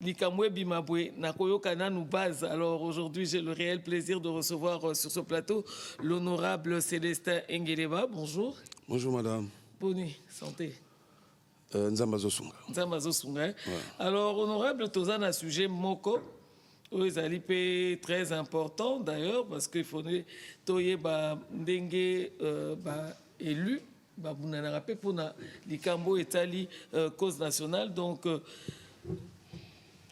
Likamwe Bimabwe, Nakoyo Kananu Base. Alors aujourd'hui, j'ai le réel plaisir de recevoir sur ce plateau l'honorable Célestin Engeleba. Bonjour. Bonjour madame. Bonne santé. Nzambazo Sunga. Nzambazo Sunga. Ouais. Alors, honorable, Tozan a sujet Moko. Ils allaient très important d'ailleurs parce qu'il faut toye ba ndenge ba élu ba bunana rapé pour na likambo etali cause nationale donc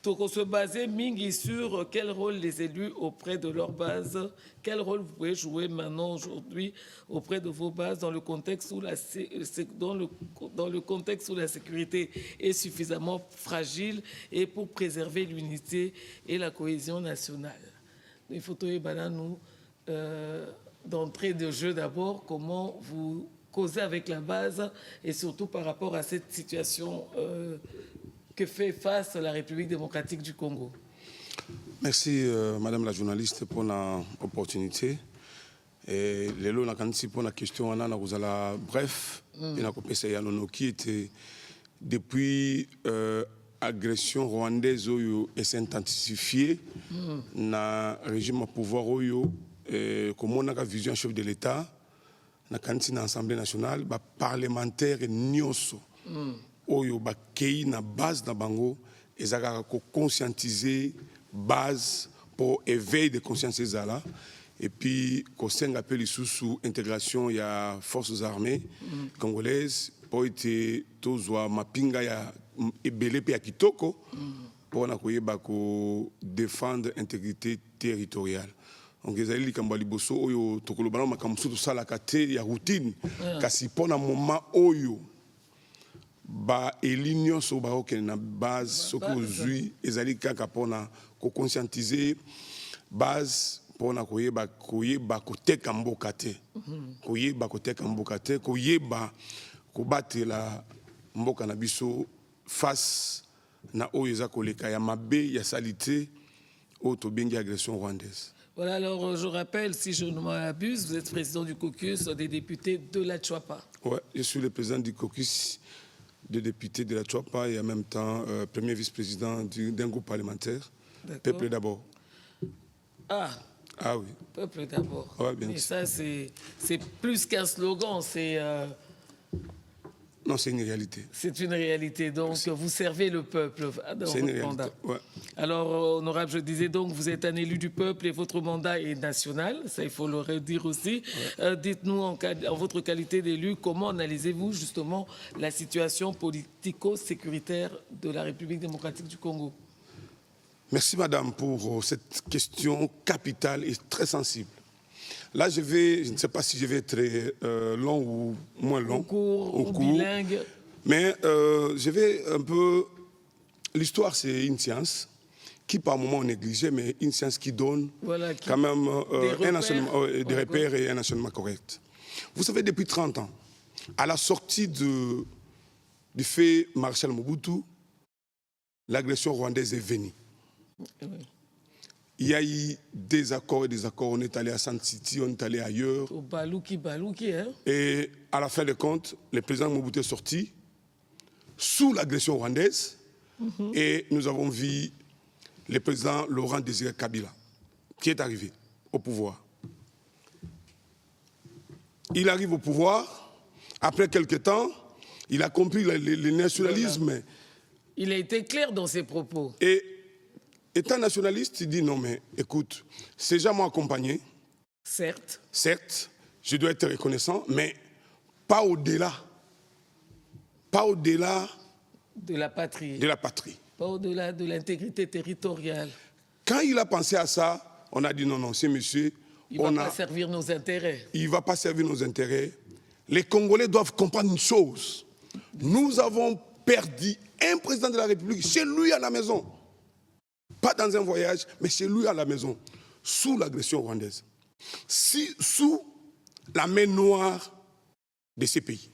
on se baser mingi sur quel rôle les élus auprès de leur base, quel rôle vous pouvez jouer maintenant aujourd'hui auprès de vos bases dans le contexte où dans le contexte où la sécurité est suffisamment fragile et pour préserver l'unité et la cohésion nationale. Il faut nous d'entrée de jeu d'abord comment vous causez avec la base et surtout par rapport à cette situation que fait face la République démocratique du Congo. Merci madame la journaliste pour l'opportunité. Et les lots pour la question on a bref et la qui était depuis agression rwandaise et s'intensifier na régime au pouvoir oyo comme on a vision chef de l'État na cantine Assemblée nationale ba parlementaire nyonso oyo ba kei na base na bango ezaka ko conscientiser base pour éveil de conscience ezala et puis ko senga pe lisusu intégration ya forces armées congolaises pour été tozwa mapinga ya ebele pe ya kitoko pour na koyeba ko défendre intégrité territoriale. Donc ezali likambo liboso oyo tokoloba makambo to sala kate ya routine kasi pona moment oyo ba elinyo so ba ok na base so ko zui ezali kaka pona ko conscientiser base pona koyeba koteka mboka te koyeba koteka mboka te koyeba ko batela mboka na biso face na oyo eza koleka ya mabe ya salité o to bengi agression rwandaise. Voilà, alors je rappelle, si je ne m'abuse, vous êtes président du caucus des députés de la Tchouapa. Oui, je suis le président du caucus des députés de la Tchouapa et en même temps premier vice-président d'un groupe parlementaire. Peuple d'abord. Ah oui. Peuple d'abord. Ouais, bien mais sûr. ça, c'est plus qu'un slogan, c'est... Non, c'est une réalité. C'est une réalité. Donc, vous servez le peuple dans votre mandat. Ouais. Alors, honorable, je disais donc, vous êtes un élu du peuple et votre mandat est national. Ça, il faut le redire aussi. Ouais. Dites-nous, en votre qualité d'élu, comment analysez-vous justement la situation politico-sécuritaire de la République démocratique du Congo? Merci, madame, pour cette question capitale et très sensible. Là, je ne sais pas si je vais être long ou moins long. Au cours. Bilingue. Mais je vais un peu... L'histoire, c'est une science qui, par moments, est négligée, mais une science qui donne quand même des repères et un enseignement correct. Vous savez, depuis 30 ans, à la sortie du fait Marshal Mobutu, l'agression rwandaise est venue. Oui. Il y a eu des accords et des accords. On est allé à San City, on est allé ailleurs. Au Balouki, hein? Et à la fin des comptes, le président Mobutu est sorti sous l'agression rwandaise. Et nous avons vu le président Laurent Désiré Kabila qui est arrivé au pouvoir. Il arrive au pouvoir. Après quelques temps, il a compris le nationalisme. Voilà. Il a été clair dans ses propos. Et étant nationaliste, il dit non, mais écoute, ces gens m'ont accompagné. Certes. Certes, je dois être reconnaissant, mais pas au-delà. Pas au-delà de la patrie. De la patrie. Pas au-delà de l'intégrité territoriale. Quand il a pensé à ça, on a dit non, non, c'est monsieur. Il ne va pas servir nos intérêts. Il ne va pas servir nos intérêts. Les Congolais doivent comprendre une chose. Nous avons perdu un président de la République chez lui à la maison. Pas dans un voyage, mais chez lui à la maison, sous l'agression rwandaise. Sous la main noire de ces pays.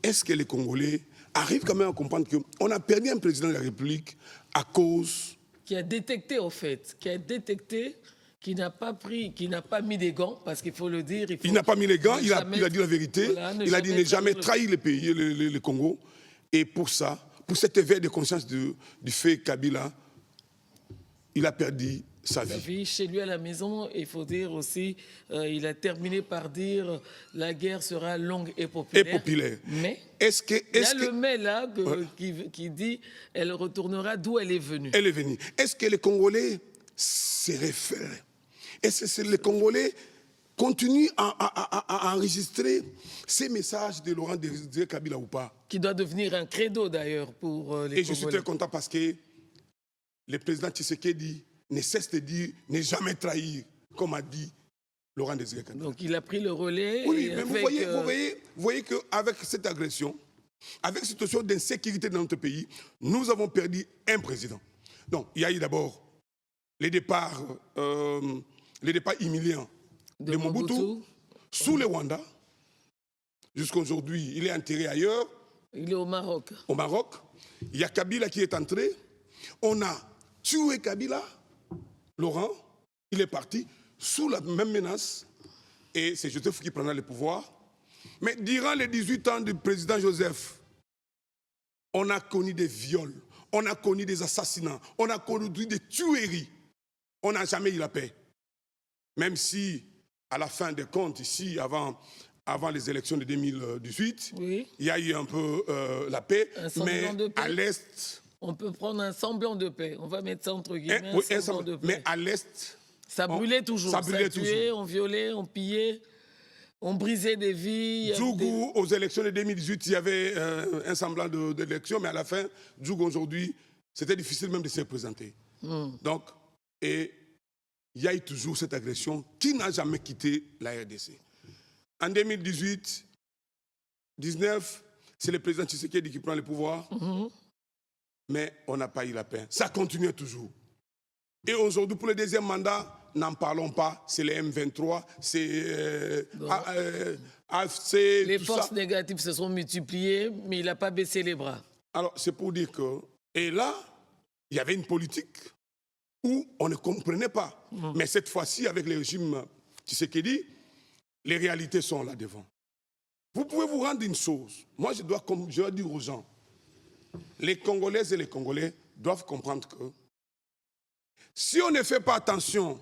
Est-ce que les Congolais arrivent quand même à comprendre qu'on a perdu un président de la République à cause... Qui a détecté, au fait, qui n'a pas mis des gants, parce qu'il faut le dire... Il n'a pas mis les gants, il a dit la vérité. Voilà, il a dit ne jamais trahir les pays, le Congo. Et pour ça, pour cet éveil de conscience du fait Kabila, il a perdu sa vie. Chez lui à la maison, il faut dire aussi, il a terminé par dire la guerre sera longue et populaire. Mais il y a le mais là qui dit elle retournera d'où elle est venue. Elle est venue. Est-ce que les Congolais se réfèrent? Est-ce que les Congolais continuent à enregistrer ces messages de Laurent Désiré Kabila ou pas? Qui doit devenir un credo d'ailleurs pour les Congolais. Et je suis très content parce que le président Tshisekedi ne cesse de dire ne jamais trahir, comme a dit Laurent Désiré Kabila. Donc il a pris le relais. Oui, mais vous voyez qu'avec cette agression, avec cette situation d'insécurité dans notre pays, nous avons perdu un président. Donc il y a eu d'abord les départs humiliants de Mobutu sous le Rwanda. Jusqu'à aujourd'hui, il est enterré ailleurs. Il est au Maroc. Au Maroc. Il y a Kabila qui est entré. On a tué Kabila. Laurent, il est parti sous la même menace. Et c'est Joseph qui prendra le pouvoir. Mais durant les 18 ans du président Joseph, on a connu des viols, on a connu des assassinats, on a connu des tueries. On n'a jamais eu la paix. Même si, à la fin des comptes, ici, avant les élections de 2018, oui, il y a eu un peu la paix, mais à l'Est... On peut prendre un semblant de paix. On va mettre ça entre guillemets, un semblant de paix. Mais à l'Est... Ça brûlait toujours. Ça tuait, on violait, on pillait, on brisait des vies. Djougou, aux élections de 2018, il y avait un semblant d'élection, mais à la fin, Djougou, aujourd'hui, c'était difficile même de se présenter. Donc, et il y a eu toujours cette agression qui n'a jamais quitté la RDC. En 2018, 19, c'est le président Tshisekedi qui prend le pouvoir, mais on n'a pas eu la paix. Ça continue toujours. Et aujourd'hui, pour le deuxième mandat, n'en parlons pas, c'est les M23, c'est AFC, les forces négatives se sont multipliées, mais il n'a pas baissé les bras. Alors, c'est pour dire que... Et là, il y avait une politique où on ne comprenait pas. Mais cette fois-ci, avec le régime Tshisekedi, les réalités sont là devant. Vous pouvez vous rendre une chose. Moi, je dois dire aux gens, les Congolaises et les Congolais doivent comprendre que si on ne fait pas attention,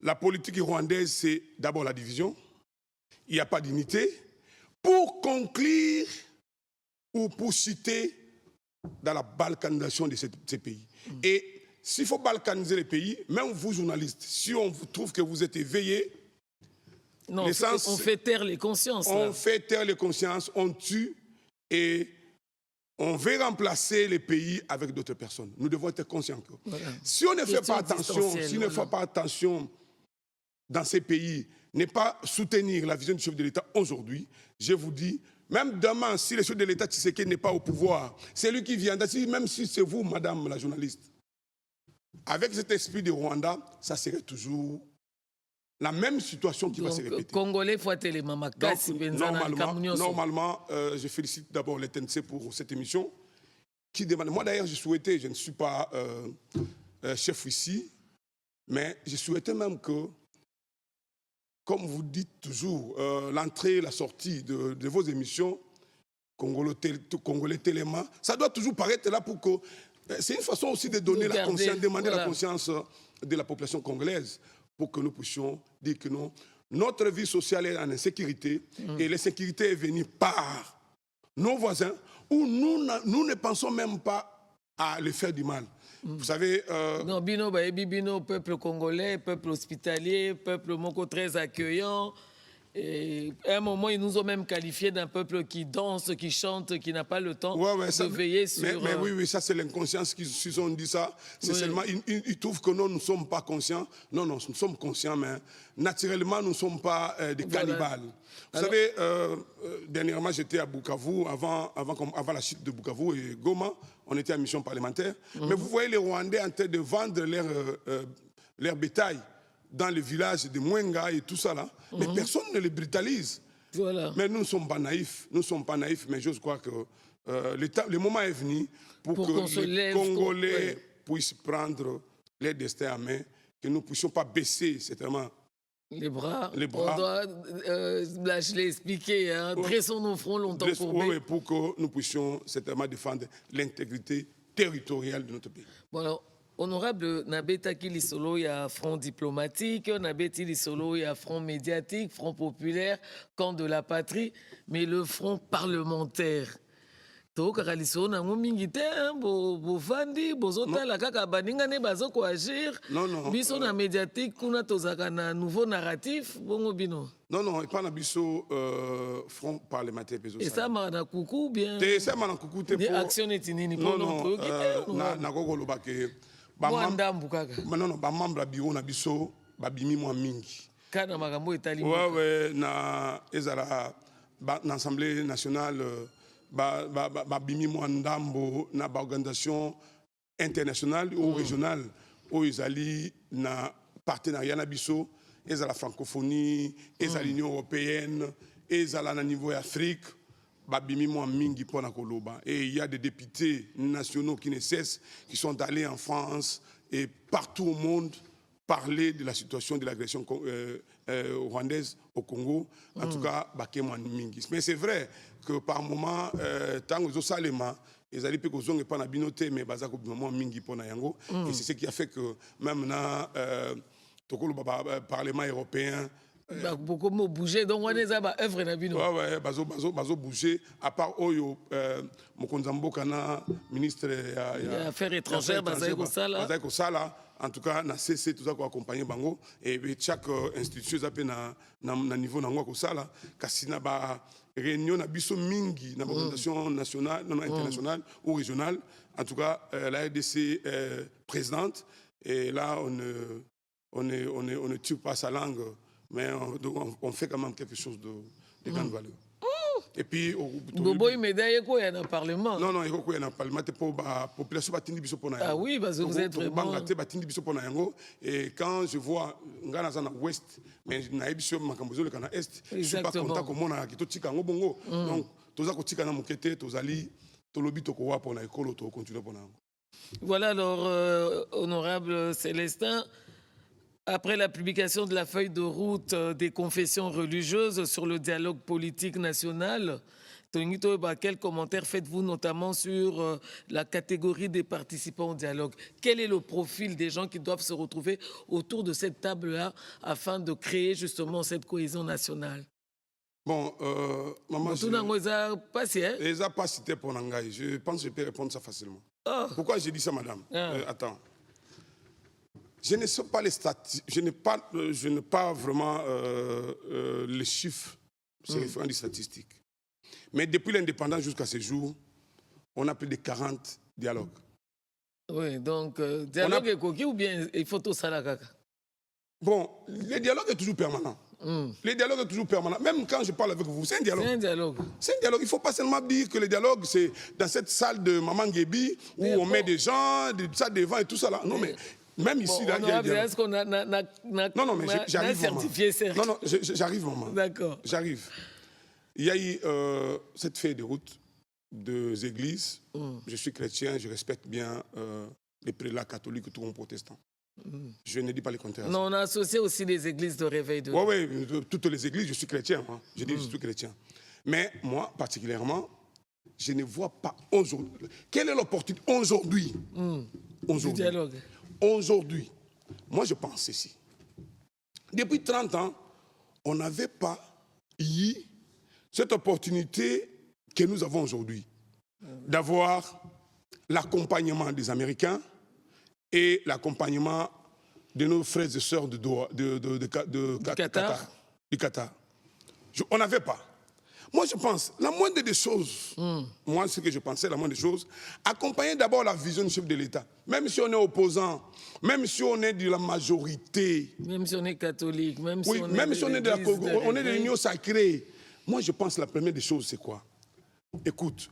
la politique rwandaise, c'est d'abord la division. Il n'y a pas d'unité. Pour conclure ou pour citer dans la balkanisation de ces pays. Et s'il faut balkaniser les pays, même vous, journalistes, si on vous trouve que vous êtes éveillés, non, on fait taire les consciences. On fait taire les consciences, on tue et on veut remplacer les pays avec d'autres personnes. Nous devons être conscients que si on ne fait pas attention, si on ne fait pas attention dans ces pays, ne pas soutenir la vision du chef de l'État aujourd'hui, je vous dis, même demain, si le chef de l'État Tshisekedi n'est pas au pouvoir, c'est lui qui viendra, même si c'est vous, madame la journaliste, avec cet esprit de Rwanda, ça serait toujours la même situation qui va se répéter. Congolais, faut les mamakasi. Normalement, je félicite d'abord les TNC pour cette émission qui demande. Moi d'ailleurs, je ne suis pas chef ici, mais je souhaitais même que, comme vous dites toujours, l'entrée et la sortie de vos émissions, Congolais Téléma, ça doit toujours paraître là pour que... C'est une façon aussi de donner la conscience, demander la conscience de la population congolaise pour que nous puissions dire que non, notre vie sociale est en insécurité et l'insécurité est venue par nos voisins où nous ne pensons même pas à les faire du mal. Vous savez... Non, Bino, peuple congolais, peuple hospitalier, peuple moko très accueillant. Et à un moment, ils nous ont même qualifiés d'un peuple qui danse, qui chante, qui n'a pas le temps de veiller sur... Mais oui, ça c'est l'inconscience qu'ils ont dit ça. C'est seulement, ils trouvent que nous ne sommes pas conscients. Non, nous sommes conscients, mais naturellement, nous ne sommes pas des cannibales. Vous savez, dernièrement, j'étais à Bukavu, avant la chute de Bukavu et Goma, on était en mission parlementaire. Mais vous voyez les Rwandais en train de vendre leur bétail dans les villages de Mwenga et tout ça là, mais personne ne les brutalise. Voilà. Mais nous ne sommes pas naïfs, mais je crois que le moment est venu pour que les Congolais puissent prendre leur destin à main, que nous ne puissions pas baisser certainement Les bras. Les bras. On doit, là, je l'ai expliqué, hein, dressons nos fronts longtemps courbés. Oui, pour que nous puissions certainement défendre l'intégrité territoriale de notre pays. Bon, alors, honorable Nabetaki Lisolo, il y a front diplomatique, Nabeti Lisolo, il y a front médiatique, front populaire, camp de la patrie, mais le front parlementaire. tokaka liso nango mingi te bofandi bozotala kaka baninga ne bazokoagir biso na médiatique kuna tozaka na nouveau narratif bongo bino. Non, et pas na biso front parlementaire peso. Et ça m'a na coucou bien. Te ça m'a na coucou te pour action etinini pour non na kokolo ba ke ba ndambu kaka. Non, ba membre bureau na biso ba bimi mo mingi. Kana makambo etali. Ouais, na ezala na Assemblée nationale bimi mwandambo na organisation internationale ou régionale où ils allaient na partenariat na biso ils la francophonie ils l'Union européenne ils na niveau Afrique bimi mwa mingi pona koloba et il y a des députés nationaux qui ne cessent qui sont allés en France et partout au monde parler de la situation de l'agression rwandaise au Congo, en tout cas, mais c'est vrai que par moment, tant que Salema, ils allaient plus que pas na binoté, mais bazako moment mingi pona yango, et c'est ce qui a fait que même na le Parlement européen. Beaucoup de bouger, donc on est à œuvre na bino. Ouais, bazo bouger. À part Oyo, Mokonzambo Kana, ministre des Affaires étrangères, bazako sala. En tout cas, na CC tout ça pour accompagner bango et chaque institution ça peut na niveau na ngwa ko sala kasina ba réunion na biso mingi na organisation nationale non internationale ou régionale. En tout cas, la RDC présidente et là on ne tue pas sa langue. Mais on fait quand même quelque chose de grande valeur. Et puis, Bobo, il médaille quoi, il y a un parlement. Non, il y a un parlement pour la population. Ah oui, parce que vous êtes vraiment. Et quand je vois dans l'ouest, mais je suis dans l'est, je ne suis pas content comme on a dit. Donc, tout ça, c'est un moquette, tout ça, tout le but pour l'école, tout continuer pour nous. Voilà, alors, honorable Célestin. Après la publication de la feuille de route des confessions religieuses sur le dialogue politique national, quel commentaire faites-vous notamment sur la catégorie des participants au dialogue? Quel est le profil des gens qui doivent se retrouver autour de cette table-là afin de créer justement cette cohésion nationale? Bon, maman, je n'ai pas cité pour Nangaï. Je pense que je peux répondre ça facilement. Oh. Pourquoi j'ai dit ça, madame? Attends. Je ne sais pas les statistiques, je n'ai pas vraiment les chiffres, c'est référent des statistiques. Mais depuis l'indépendance jusqu'à ce jour, on a plus de 40 dialogues. Oui, donc dialogue est coquille ou bien il faut tout ça là? Bon, le dialogue est toujours permanent. Le dialogue est toujours permanent. Même quand je parle avec vous, c'est un dialogue. C'est un dialogue. C'est un dialogue. Il ne faut pas seulement dire que le dialogue, c'est dans cette salle de Maman Guébi où on met des gens, des salles devant et tout ça là. Non, mais même ici, bon, là, il y a est-ce qu'on a non, mais j'arrive. Certifié, certes. Non, j'arrive, maman. D'accord. J'arrive. Il y a eu cette feuille de route des églises. Je suis chrétien, je respecte bien les prélats catholiques et tout le monde protestant. Je ne dis pas le contraire. Non, on a associé aussi les églises de réveil de. Oui, toutes les églises, je suis chrétien. Hein. Je dis je suis chrétien. Mais moi, particulièrement, je ne vois pas aujourd'hui. Quelle est l'opportunité aujourd'hui? Du dialogue. Aujourd'hui, moi je pense ceci. Depuis 30 ans, on n'avait pas eu cette opportunité que nous avons aujourd'hui d'avoir l'accompagnement des Américains et l'accompagnement de nos frères et sœurs du Qatar. On n'avait pas. Moi, je pense, la moindre des choses, moi, ce que je pensais, la moindre des choses, accompagner d'abord la vision du chef de l'État. Même si on est opposant, même si on est de la majorité. Même si on est catholique, même si on est de l'Union sacrée. Moi, je pense que la première des choses, c'est quoi? Écoute,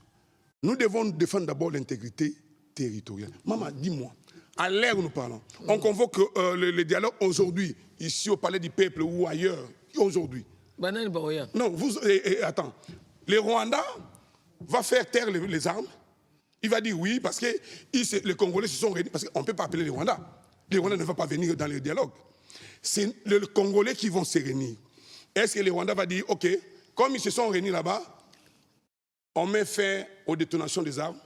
nous devons défendre d'abord l'intégrité territoriale. Maman, dis-moi, à l'ère où nous parlons, on convoque le dialogue aujourd'hui, ici au Palais du Peuple ou ailleurs, aujourd'hui. Non, attends. Le Rwanda va faire taire les armes. Il va dire oui, parce que les Congolais se sont réunis. Parce qu'on ne peut pas appeler les Rwandais. Les Rwandais ne vont pas venir dans le dialogue. C'est les Congolais qui vont se réunir. Est-ce que le Rwanda va dire, OK, comme ils se sont réunis là-bas, on met fin aux détonations des armes,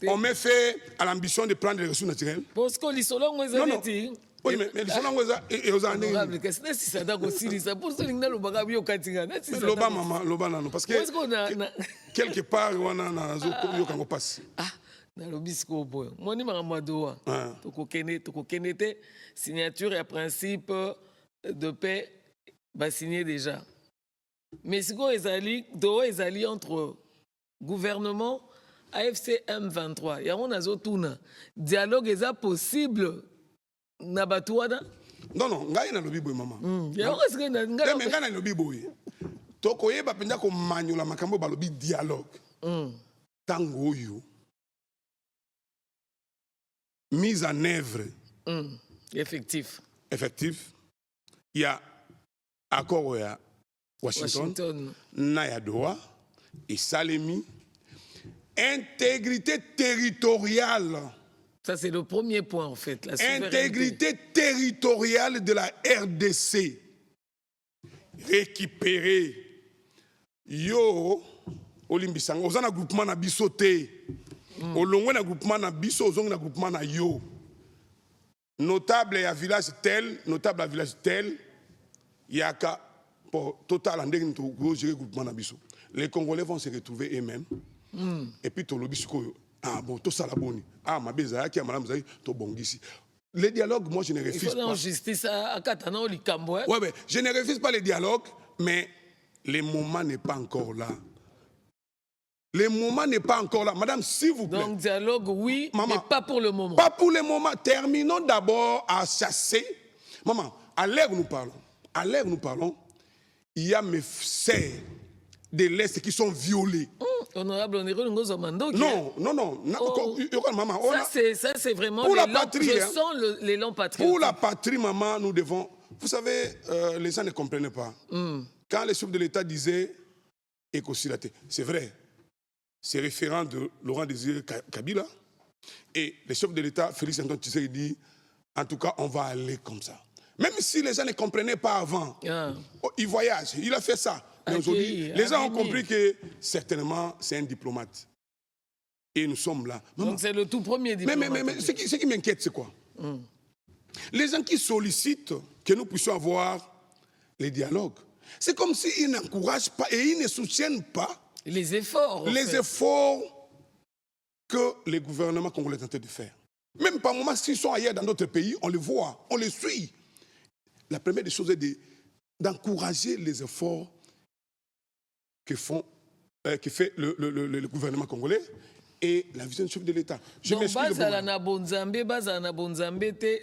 on met fin à l'ambition de prendre les ressources naturelles. Parce que les solons, Non, non. Oui, mais les solons, ils ont un honorable, qu'est-ce que c'est ça aussi ça pour ça que loba maman, loba non, parce que quelque part on a yo kango passe. Ah, na lobisco boy. Moi ni mamadoa. Tokokene te signature et principe de paix va signer déjà. Mais si go ezali entre gouvernement AFC M23, ya on azotuna. Dialogue est possible. Nabatuana? Non, non, ngai na lobi boy maman. Mais ngai na lobi boy. Tokoyeba penza ko manyola makambo ba lobi dialogue. Tango yo. Mise en œuvre. Effectif. Il y a accord à Washington. Na Doha et Salemi. Intégrité territoriale. Ça, c'est le premier point, en fait. La intégrité territoriale de la RDC. Récupérer. Yo, Olimbisango, on a un groupement na bisoté. Olongwe na groupement na biso, on a un groupement na yo. Notable à village tel, il y a qu'à pour total en dernier groupement na biso. Les Congolais vont se retrouver eux-mêmes. Et puis, tout le bisco. Ah bon, tout ça la bonne. Ah, ma bézaya qui a madame Zaï, tout bon ici. Les dialogues, moi je ne refuse pas. Il faut en justice à Katana ou Likambo. Ouais, je ne refuse pas les dialogues, mais le moment n'est pas encore là. Le moment n'est pas encore là. Madame, s'il vous plaît. Donc, dialogue, oui, maman, mais pas pour le moment. Pas pour le moment. Terminons d'abord à chasser. Maman, à l'heure où nous parlons, il y a mes sœurs de l'Est qui sont violées. Honorable, on est non. Maman, ça, c'est vraiment pour la patrie. Je sens l'élan patriotique. Pour la patrie, maman, nous devons... Vous savez, les gens ne comprenaient pas. Quand le chef de l'État disait écocilaté, c'est vrai. C'est référent de Laurent Désiré Kabila. Et le chef de l'État, Félix Antoine Tshisekedi, dit, en tout cas, on va aller comme ça. Même si les gens ne comprenaient pas avant, il voyage, il a fait ça. Mais aujourd'hui, les gens ont compris que certainement c'est un diplomate. Et nous sommes là. Donc c'est le tout premier diplomate. Mais ce qui m'inquiète, c'est quoi? Les gens qui sollicitent que nous puissions avoir les dialogues, c'est comme s'ils n'encouragent pas et ils ne soutiennent pas les efforts. Efforts que les gouvernements congolais tentent de faire. Même par moments, s'ils sont ailleurs dans d'autres pays, on les voit, on les suit. La première des choses est d'encourager les efforts que fait le gouvernement congolais et la vision du chef de l'État. Donc,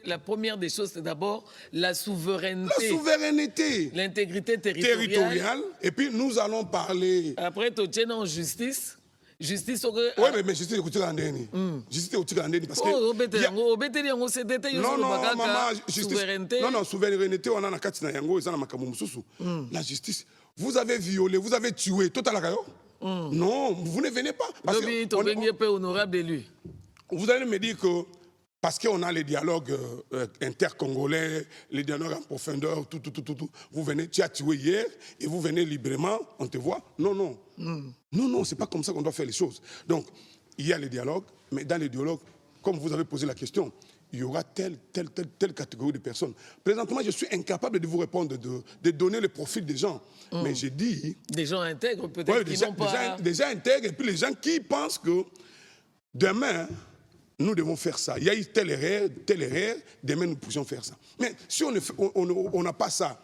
la première des choses, c'est d'abord la souveraineté. La souveraineté. L'intégrité territoriale. Et puis, nous allons parler... Après, tu tiens en justice. Justice au... Oui, mais justice au Tigandeni. Justice au Tigandeni parce que... Non, maman, justice... Non, souveraineté, on a na katina yango, et ça na makamu mususu. La justice, vous avez violé, vous avez tué, total akayo. Non, vous ne venez pas. Parce que honorable élu. Vous allez me dire que parce qu'on a les dialogues intercongolais, les dialogues en profondeur, tout, vous venez, tu as tué hier et vous venez librement, on te voit. Non, c'est pas comme ça qu'on doit faire les choses. Donc, il y a les dialogues, mais dans les dialogues, comme vous avez posé la question, il y aura telle catégorie de personnes. Présentement, je suis incapable de vous répondre, de donner le profil des gens. Mais j'ai dit... Des gens intègres, peut-être, qui n'ont pas... Des gens intègres, et puis les gens qui pensent que demain, nous devons faire ça. Il y a eu telle erreur, demain nous pourrions faire ça. Mais si on n'a pas ça,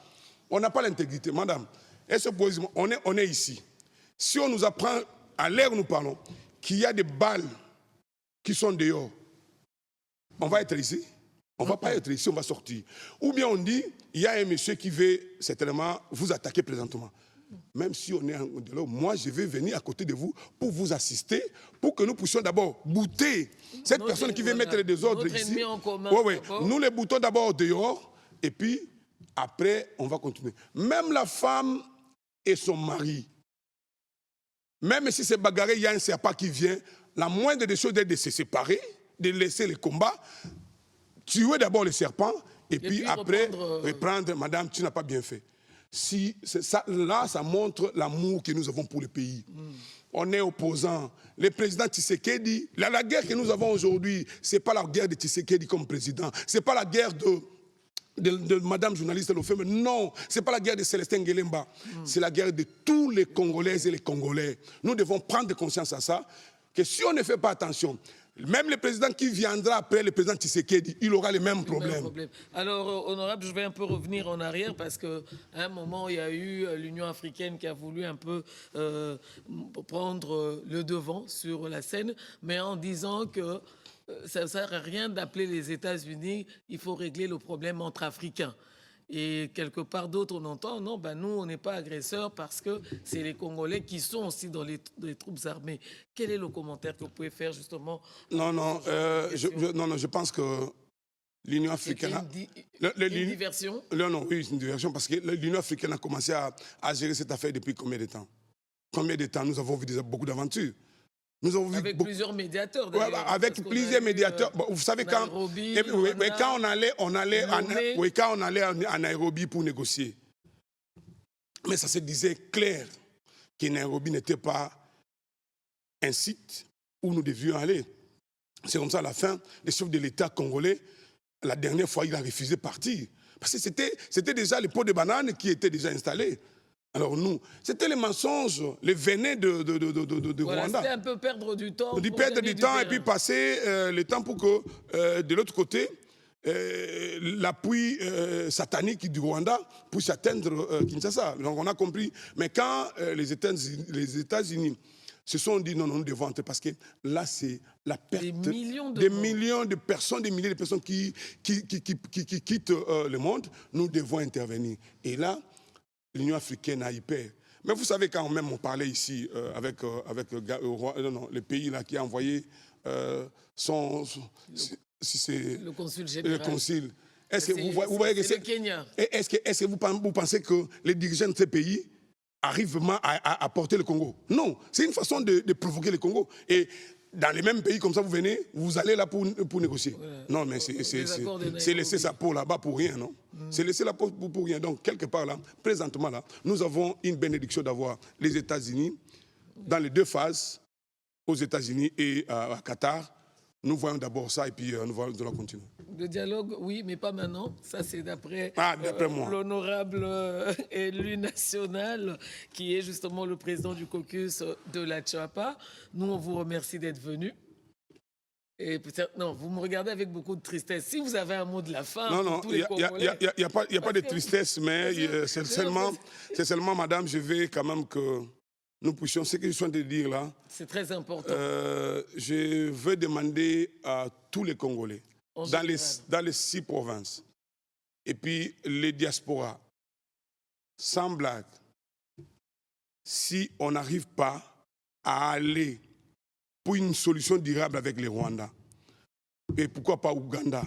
on n'a pas l'intégrité, madame, on est ici. Si on nous apprend, à l'heure où nous parlons, qu'il y a des balles qui sont dehors, on va être ici. On ne va pas être ici, on va sortir. Ou bien on dit, il y a un monsieur qui veut certainement vous attaquer présentement. Même si on est en dialogue, moi je vais venir à côté de vous pour vous assister, pour que nous puissions d'abord bouter cette personne qui veut mettre les désordres ici. Nous les boutons d'abord dehors, et puis après on va continuer. Même la femme et son mari, même si c'est bagarré, il y a un serpent qui vient, la moindre des choses est de se séparer, de laisser les combats, tuer d'abord le serpent, et puis après, reprendre, madame, tu n'as pas bien fait. Si, ça, là, ça montre l'amour que nous avons pour le pays. On est opposants. Le président Tshisekedi, la guerre que nous avons aujourd'hui, ce n'est pas la guerre de Tshisekedi comme président. Ce n'est pas la guerre de madame journaliste Lofeme. Non, ce n'est pas la guerre de Célestin Ngelemba. C'est la guerre de tous les Congolaises et les Congolais. Nous devons prendre conscience à ça, que si on ne fait pas attention, même le président qui viendra après le président Tshisekedi, il aura les mêmes problèmes. Alors, honorable, je vais un peu revenir en arrière parce qu'à un moment, il y a eu l'Union africaine qui a voulu un peu prendre le devant sur la scène, mais en disant que ça ne sert à rien d'appeler les États-Unis, il faut régler le problème entre Africains. Et quelque part d'autre, on entend, non, ben nous, on n'est pas agresseurs parce que c'est les Congolais qui sont aussi dans les troupes armées. Quel est le commentaire que vous pouvez faire justement? Non, je pense que l'Union africaine... Une diversion? Non, oui, c'est une diversion parce que l'Union africaine a commencé à gérer cette affaire depuis combien de temps? Combien de temps? Nous avons vu beaucoup d'aventures. Nous avons vu plusieurs médiateurs. Ouais, avec plusieurs médiateurs. Bon, vous savez, quand on allait à Nairobi pour négocier, mais ça se disait clair que Nairobi n'était pas un site où nous devions aller. C'est comme ça, à la fin, le chef de l'État congolais, la dernière fois, il a refusé de partir. Parce que c'était déjà les pots de bananes qui étaient déjà installés. Alors nous, c'était les mensonges, les venin de Rwanda. C'était un peu perdre du temps. Perdre du temps et puis passer le temps pour que, de l'autre côté, l'appui satanique du Rwanda puisse atteindre Kinshasa. Donc on a compris. Mais quand les États-Unis se sont dit non, nous devons entrer parce que là, c'est la perte des millions de personnes, des milliers de personnes qui quittent le monde. Nous devons intervenir. Et là, l'Union africaine a hyper. Mais vous savez, quand même on parlait ici avec le pays là, qui a envoyé le consul général. Le consul. Est-ce que vous voyez que c'est le Kenya. Est-ce que vous pensez que les dirigeants de ces pays arrivent vraiment à porter le Congo? Non, c'est une façon de provoquer le Congo. Et dans les mêmes pays comme ça, vous venez, vous allez là pour négocier. Ouais. Non, mais c'est laisser sa peau là-bas pour rien, non? C'est laisser la peau pour rien. Donc, quelque part là, présentement là, nous avons une bénédiction d'avoir les États-Unis dans les deux phases, aux États-Unis et à Qatar. Nous voyons d'abord ça et puis nous allons continuer. Le dialogue, oui, mais pas maintenant. Ça, c'est d'après moi. L'honorable élu national, qui est justement le président du caucus de la Tchapa. Nous, on vous remercie d'être venu. Et peut-être, non, vous me regardez avec beaucoup de tristesse. Si vous avez un mot de la fin, non, il n'y a pas de tristesse, mais c'est seulement, madame, je vais quand même que nous puissions, ce que je suis en train de dire là. C'est très important. Je veux demander à tous les Congolais, dans les 6 provinces, et puis les diasporas, sans blague, si on n'arrive pas à aller pour une solution durable avec les Rwandais, et pourquoi pas Ouganda,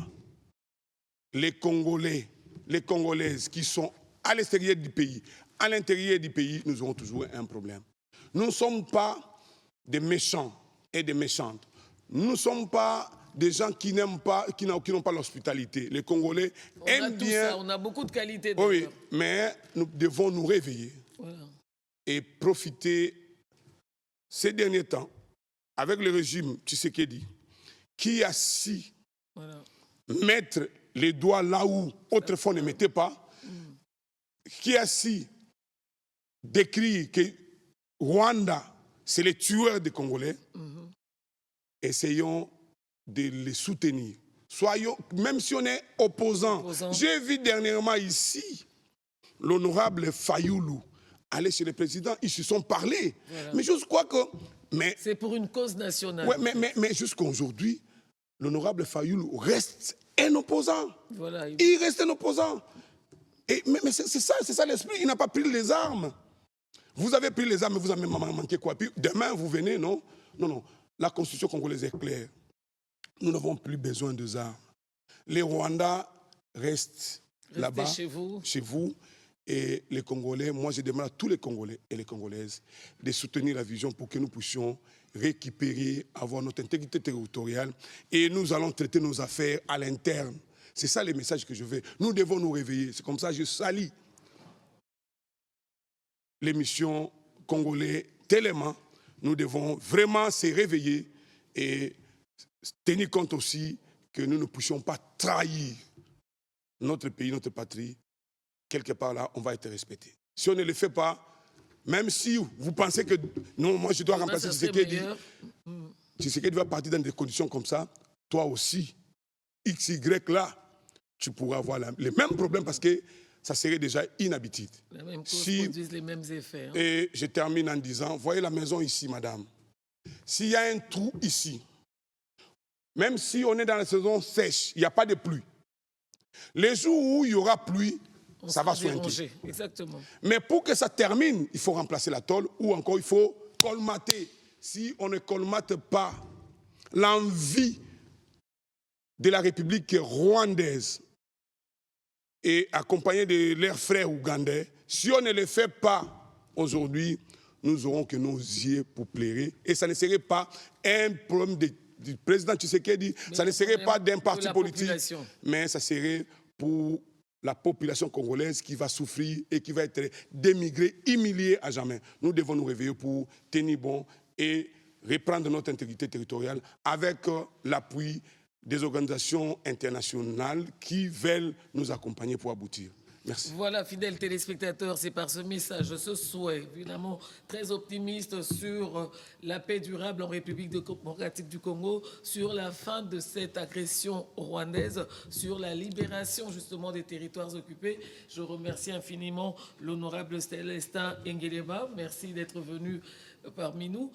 les Congolais, les Congolaises qui sont à l'extérieur du pays, à l'intérieur du pays, nous aurons toujours un problème. Nous ne sommes pas des méchants et des méchantes. Nous ne sommes pas des gens qui n'aiment pas, qui n'ont pas l'hospitalité. Les Congolais aiment bien. Ça, on a beaucoup de qualités. Oui, mais nous devons nous réveiller et profiter ces derniers temps avec le régime Tshisekedi qui a su mettre les doigts là où autrefois ne mettait pas, qui a su décrire que Rwanda, c'est les tueurs des Congolais. Essayons de les soutenir. Soyons, même si on est opposants. J'ai vu dernièrement ici l'honorable Fayoulou aller chez le président. Ils se sont parlé. Voilà. Mais je crois que... c'est pour une cause nationale. Ouais, mais jusqu'à aujourd'hui, l'honorable Fayoulou reste un opposant. Voilà, il reste un opposant. Mais c'est ça l'esprit. Il n'a pas pris les armes. Vous avez pris les armes, mais vous avez manqué quoi? Puis demain, vous venez, non? Non. La constitution congolaise est claire. Nous n'avons plus besoin de armes. Les Rwandais restent là-bas, chez vous. Et les Congolais, moi je demande à tous les Congolais et les Congolaises de soutenir la vision pour que nous puissions récupérer, avoir notre intégrité territoriale. Et nous allons traiter nos affaires à l'interne. C'est ça les messages que je veux. Nous devons nous réveiller. C'est comme ça que je salue l'émission Congolais tellement. Nous devons vraiment se réveiller et tenir compte aussi que nous ne puissions pas trahir notre pays, notre patrie. Quelque part là, on va être respecté. Si on ne le fait pas, même si vous pensez que non, moi je dois remplacer Tshisekedi, Tshisekedi va partir dans des conditions comme ça, toi aussi, XY là, tu pourras avoir les mêmes problèmes parce que ça serait déjà inhabitude. Les mêmes causes produisent les mêmes effets. Hein. Et je termine en disant, voyez la maison ici, madame. S'il y a un trou ici, même si on est dans la saison sèche, il n'y a pas de pluie. Les jours où il y aura pluie, ça va sointer. Exactement. Mais pour que ça termine, il faut remplacer la tôle ou encore il faut colmater. Si on ne colmate pas l'envie de la République rwandaise et accompagnée de leurs frères ougandais, si on ne le fait pas aujourd'hui, nous aurons que nos yeux pour pleurer. Et ça ne serait pas un problème du président Tshisekedi, ça ne serait pas d'un parti politique, mais ça serait pour la population congolaise qui va souffrir et qui va être démigrée, humiliée à jamais. Nous devons nous réveiller pour tenir bon et reprendre notre intégrité territoriale avec l'appui des organisations internationales qui veulent nous accompagner pour aboutir. Merci. Voilà, fidèles téléspectateurs, c'est par ce message, ce souhait, évidemment très optimiste sur la paix durable en République démocratique du Congo, sur la fin de cette agression rwandaise, sur la libération justement des territoires occupés. Je remercie infiniment l'honorable Célestin Engeleba. Merci d'être venu parmi nous.